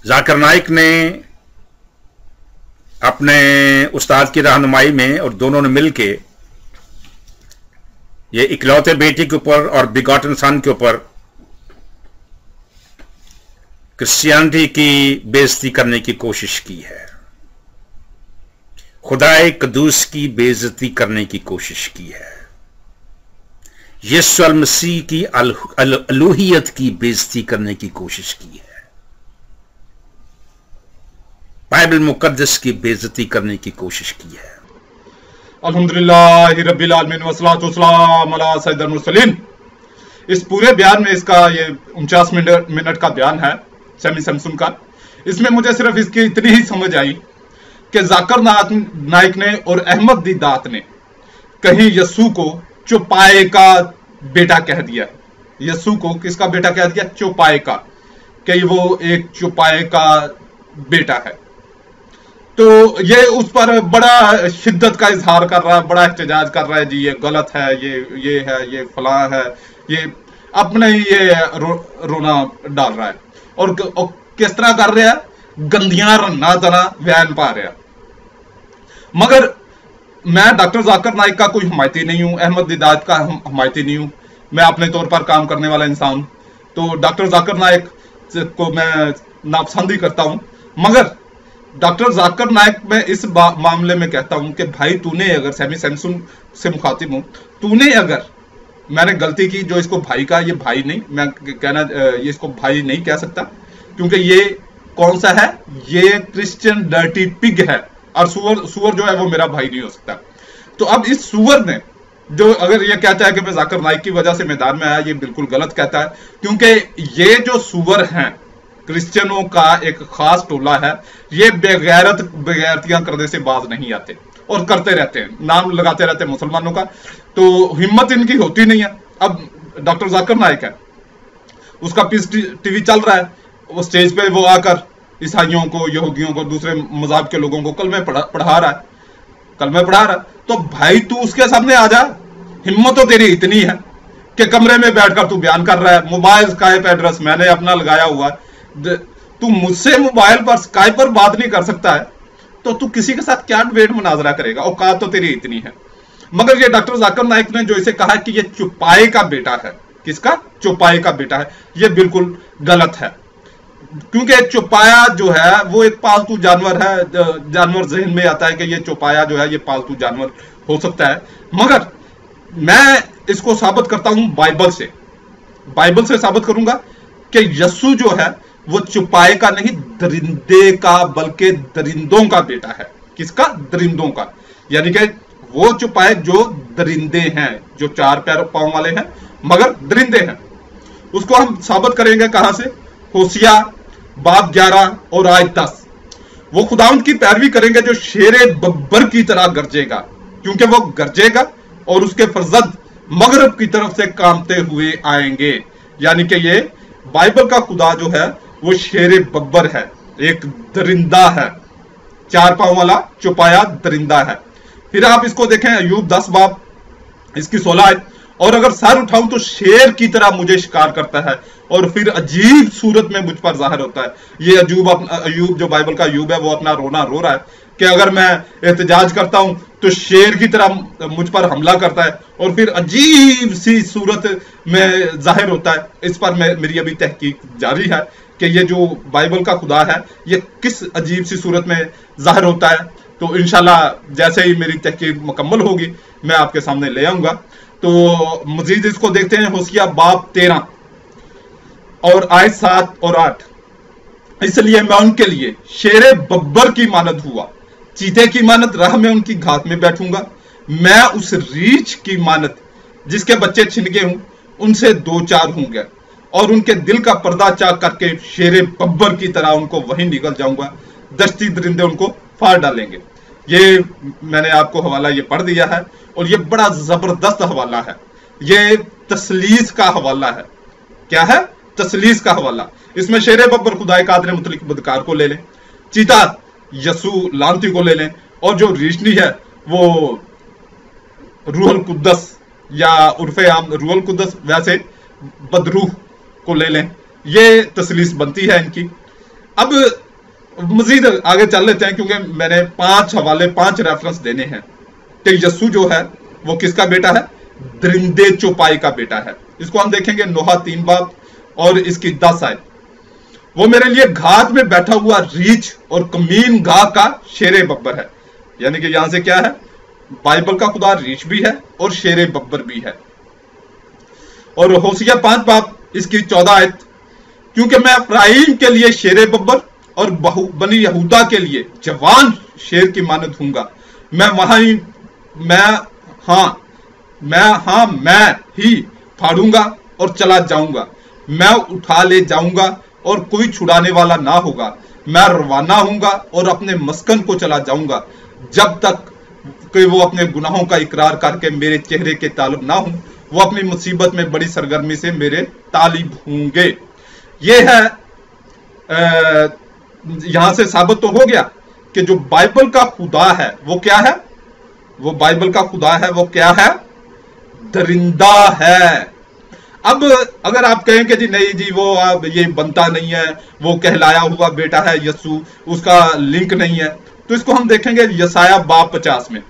जाकिर नाइक ने अपने उस्ताद की रहनुमाई में और दोनों ने मिलके ये इकलौते बेटे के ऊपर और बिगॉटन सन के ऊपर क्रिश्चियनिटी की बेइज्जती करने की कोशिश की है, खुदाए कदूस की बेइज्जती करने की कोशिश की है, यीशु मसीह की अलूहियत की बेइज्जती करने की कोशिश की है, बाइबल मुकद्दस की बेइज्जती करने की कोशिश की है। अल्हम्दुलिल्लाह रब्बिल आलमीन वस्सलातु वस्सलाम अला सय्यिदिल मुरसलीन। इस पूरे बयान में इसका ये 49 मिनट का बयान है सैमी सैमसन का। इसमें मुझे सिर्फ इसकी इतनी ही समझ आई कि जाकिर नाइक ने और अहमद दीदात ने कहीं यस्सू को चौपाए का बेटा कह दिया। यस्सू को किसका बेटा कह दिया? चौपाए का, कि वो एक चौपाए का बेटा है। तो ये उस पर बड़ा शिद्दत का इजहार कर रहा है, बड़ा एहतजाज कर रहा है, जी ये गलत है, ये है, ये फलां है, ये अपने ये रोना डाल रहा है। और किस तरह कर रहा है? गंदियां रन्ना तरह बयान पा रहा। मगर मैं डॉक्टर जाकिर नाइक का कोई हमायती नहीं हूं, अहमद दीदात का हमायती नहीं हूं, मैं अपने तौर पर काम करने वाला इंसान हूं। तो डॉक्टर जाकिर नाइक को मैं नापसंद ही करता हूं। मगर डॉक्टर जाकिर नाइक में इस मामले में कहता हूं कि भाई तूने अगर सैमी सैमसन से मुखातिब हूं, तूने अगर मैंने गलती की, जो इसको भाई का, ये भाई नहीं, मैं कहना ये इसको भाई नहीं कह सकता, क्योंकि ये कौन सा है? ये क्रिश्चियन डर्टी पिग है, और सुअर जो है वो मेरा भाई नहीं हो सकता। तो अब इस सुअर ने जो अगर ये कहता है कि मैं जाकिर नाइक की वजह से मैदान में आया, ये बिल्कुल गलत कहता है, क्योंकि ये जो सुअर हैं क्रिश्चियनों का एक खास टोला है, ये बेगैरतियां करने से बाज नहीं आते और करते रहते हैं, नाम लगाते रहते हैं मुसलमानों का, तो हिम्मत इनकी होती नहीं है। अब डॉक्टर जाकिर नाइक है, उसका पीस टीवी चल रहा है, वो स्टेज पे वो आकर ईसाइयों को, यहूदियों को, दूसरे मज़हब के लोगों को कलमे पढ़ा रहा है। तो भाई तू उसके सामने आ जा, हिम्मत तो तेरी इतनी है कि कमरे में बैठकर तू बयान कर रहा है। मोबाइल स्काइप एड्रेस मैंने अपना लगाया हुआ है, तू मुझसे मोबाइल पर स्काइप पर बात नहीं कर सकता है, तो तू किसी के साथ क्या डिबेट मुनाजरा करेगा? औकात तो तेरी इतनी है। मगर ये डॉक्टर जाकिर नाइक ने जो इसे कहा कि ये चौपाए का बेटा है, किसका? चौपाए का बेटा है, ये बिल्कुल गलत है। क्योंकि चौपाया जो है वो एक पालतू जानवर है, जानवर जहन में आता है कि ये चौपाया जो है ये पालतू जानवर हो सकता है। मगर मैं इसको साबित करता हूं बाइबल से साबित करूंगा कि यस्सू जो है वो चौपाए का नहीं, दरिंदे का, बल्कि दरिंदों का बेटा है। किसका? दरिंदों का। यानी कि वो चौपाए जो दरिंदे हैं, जो 4 पांव वाले हैं मगर दरिंदे हैं। उसको हम साबित करेंगे कहां से? होसिया बाब 11 और आयत 10। वो खुदावंद की पैरवी करेंगे जो शेरे बब्बर की तरह गरजेगा, क्योंकि वो गरजेगा और उसके फरजद मगरब की तरफ से कामते हुए आएंगे। यानी कि ये बाइबल का खुदा जो है वो शेरे बब्बर है, एक दरिंदा है, 4 पांव वाला चौपाया दरिंदा है। फिर आप इसको देखें, अय्यूब 10 बाब इसकी 16 आयत, और अगर सर उठाऊं तो शेर की तरह मुझे शिकार करता है और फिर अजीब सूरत में मुझ पर जाहिर होता है। ये अय्यूब जो बाइबल का अय्यूब है वो अपना रोना रो रहा है कि अगर मैं एहतजाज करता हूं तो शेर की तरह मुझ पर हमला करता है और फिर अजीब सी सूरत में जाहिर होता है। इस पर मेरी अभी तहकीक जारी है कि ये जो बाइबल का खुदा है ये किस अजीब सी सूरत में जाहिर होता है। तो इंशाल्लाह जैसे ही मेरी तहकीक मुकम्मल होगी मैं आपके सामने ले आऊंगा। तो मजीद इसको देखते हैं, होसिया बाब 13 और आयत 7 और 8। इसलिए मैं उनके लिए शेरे बब्बर की मानद हुआ, चीते की मानद राह में उनकी घात में बैठूंगा। मैं उस रीछ की मानद जिसके बच्चे छिनके हूं उनसे 2-4 होंगे और उनके दिल का पर्दा चाक करके शेरे बब्बर की तरह उनको वहीं निकल जाऊंगा, दश्ती दरिंदे उनको फाड़ डालेंगे। ये मैंने आपको हवाला ये पढ़ दिया है और ये बड़ा जबरदस्त हवाला है, ये तसलीस का हवाला है। क्या है? तसलीस का हवाला। इसमें शेरे बब्बर खुदाए कादर मुतलिक बदकार को ले लें, चीता यस्सू लांती को ले लें, और जो रीशनी है वो रूहुल कुद्दस या उर्फे आम रूहुल कुद्दस, वैसे बदरूह को ले लें। ये तसलीस बनती है इनकी। اب مزید آگے چل لیتے ہیں کیونکہ میں نے 5 حوالے 5 ریفرنس دینے ہیں کہ یسوع جو ہے وہ کس کا بیٹا ہے؟ درندے چوپائی کا بیٹا ہے. اس کو ہم دیکھیں گے نوحہ 3 باب اور اس کی 10 آیت. وہ میرے لیے گھات میں بیٹھا ہوا ریچھ اور کمین گاہ کا شیر ببر ہے. یعنی کہ یہاں سے کیا ہے؟ بائبل کا خدا ریچھ بھی ہے اور شیر ببر بھی ہے. اور ہوسیہ 5 باب اس کی 14 آیت. کیونکہ میں افرائیم کے لیے شیر ببر اور بنی یہودا کے لیے جوان شیر کی مانند ہوں گا. میں ہی پھاڑوں گا اور چلا جاؤں گا. میں اٹھا لے جاؤں گا اور کوئی چھڑانے والا نہ ہوگا. میں روانہ ہوں گا اور اپنے مسکن کو چلا جاؤں گا جب تک کہ وہ اپنے گناہوں کا اقرار کر کے میرے چہرے کے طالب نہ ہوں. وہ اپنی مصیبت میں بڑی سرگرمی سے میرے طالب ہوں گے. یہ ہے یہاں سے ثابت تو ہو گیا کہ جو بائبل کا خدا ہے وہ کیا ہے؟ وہ بائبل کا خدا ہے وہ کیا ہے؟ درندہ ہے. اب اگر آپ کہیں کہ جی نہیں جی وہ یہ بنتا نہیں ہے، وہ کہلایا ہوا بیٹا ہے یسوع، اس کا لنک نہیں ہے، تو اس کو ہم دیکھیں گے یسایہ باب 50 میں.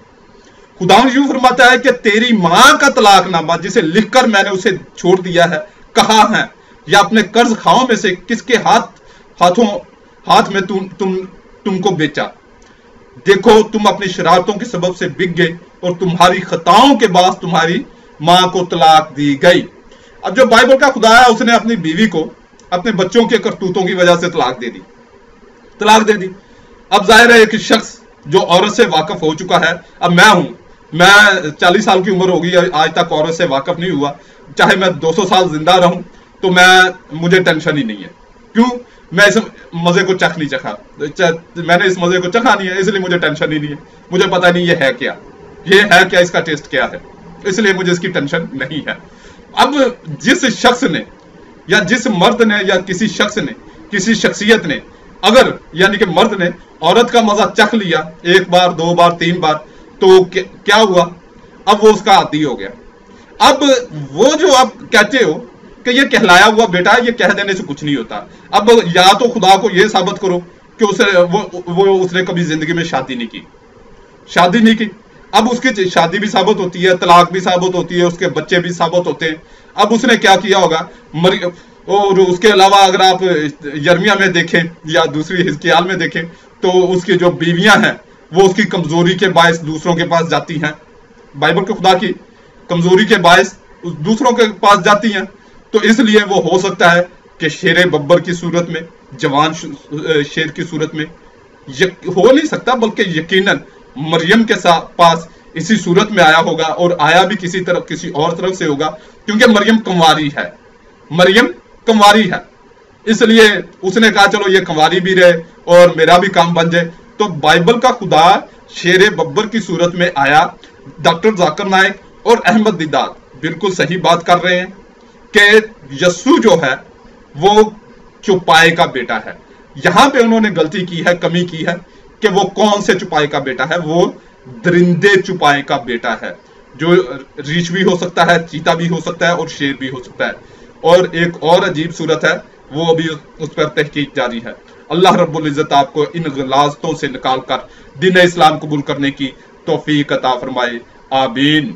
خداوند یوں فرماتا ہے کہ تیری ماں کا طلاق نامہ جسے لکھ کر میں نے اسے چھوڑ دیا ہے کہاں ہے؟ یا اپنے قرض خواہوں میں سے کس کے ہاتھ میں تم کو بیچا؟ دیکھو تم اپنی شرارتوں کے سبب سے بک گئے اور تمہاری خطاؤں کے باعث تمہاری ماں کو طلاق دی گئی. اب جو بائبل کا خدا ہے اس نے اپنی بیوی کو اپنے بچوں کے کرتوتوں کی وجہ سے طلاق دے دی. اب ظاہر ہے ایک شخص جو عورت سے واقف ہو چکا ہے. اب میں 40 سال کی عمر ہوگی آج تک عورت سے واقف نہیں ہوا. چاہے میں 200 سال زندہ رہوں تو مجھے ٹینشن ہی نہیں ہے. کیوں؟ میں اس مزے کو چکھ نہیں چکھا. میں نے اس مزے کو چکھا نہیں ہے اس لیے مجھے ٹینشن ہی نہیں ہے. مجھے پتا نہیں یہ ہے کیا اس کا ٹیسٹ کیا ہے، اس لیے مجھے اس کی ٹینشن نہیں ہے. اب جس شخص نے یا جس مرد نے یا کسی شخص نے کسی شخصیت نے اگر یعنی کہ مرد نے عورت کا مزہ چکھ لیا 1 بار 2 بار 3 بار تو کیا ہوا؟ اب وہ اس کا عادی ہو گیا. اب وہ جو آپ کہتے ہو کہ یہ کہلایا ہوا بیٹا ہے، یہ کہہ دینے سے کچھ نہیں ہوتا. اب یا تو خدا کو یہ ثابت کرو کہ اس نے کبھی زندگی میں شادی نہیں کی. اب اس کی شادی بھی ثابت ہوتی ہے، طلاق بھی ثابت ہوتی ہے، اس کے بچے بھی ثابت ہوتے ہیں. اب اس نے کیا کیا ہوگا؟ اور اس کے علاوہ اگر آپ یرمیہ میں دیکھیں یا دوسری حزقیال میں دیکھیں تو اس کی جو بیویاں ہیں وہ اس کی کمزوری کے باعث دوسروں کے پاس جاتی ہیں. بائبل کے خدا کی کمزوری کے باعث دوسروں کے پاس جاتی ہیں. تو اس لیے وہ ہو سکتا ہے کہ شیر ببر کی صورت میں، جوان شیر کی صورت میں ہو نہیں سکتا، بلکہ یقیناً مریم کے پاس اسی صورت میں آیا ہوگا، اور آیا بھی کسی اور طرف سے ہوگا، کیونکہ مریم کنواری ہے. اس لیے اس نے کہا چلو یہ کنواری بھی رہے اور میرا بھی کام بن جائے. تو بائبل کا خدا شیر ببر کی صورت میں آیا. ڈاکٹر ذاکر نائک اور احمد دیدار بالکل صحیح بات کر رہے ہیں کہ یسوع جو ہے وہ چوپائے کا بیٹا ہے. یہاں پہ انہوں نے غلطی کی ہے، کمی کی ہے کہ وہ کون سے چوپائے کا بیٹا ہے؟ وہ درندے چوپائے کا بیٹا ہے، جو ریچھ بھی ہو سکتا ہے، چیتا بھی ہو سکتا ہے اور شیر بھی ہو سکتا ہے. اور ایک اور عجیب صورت ہے، وہ ابھی اس پر تحقیق جاری ہے. اللہ رب العزت آپ کو ان غلاظتوں سے نکال کر دین اسلام قبول کرنے کی توفیق عطا فرمائے. آمین.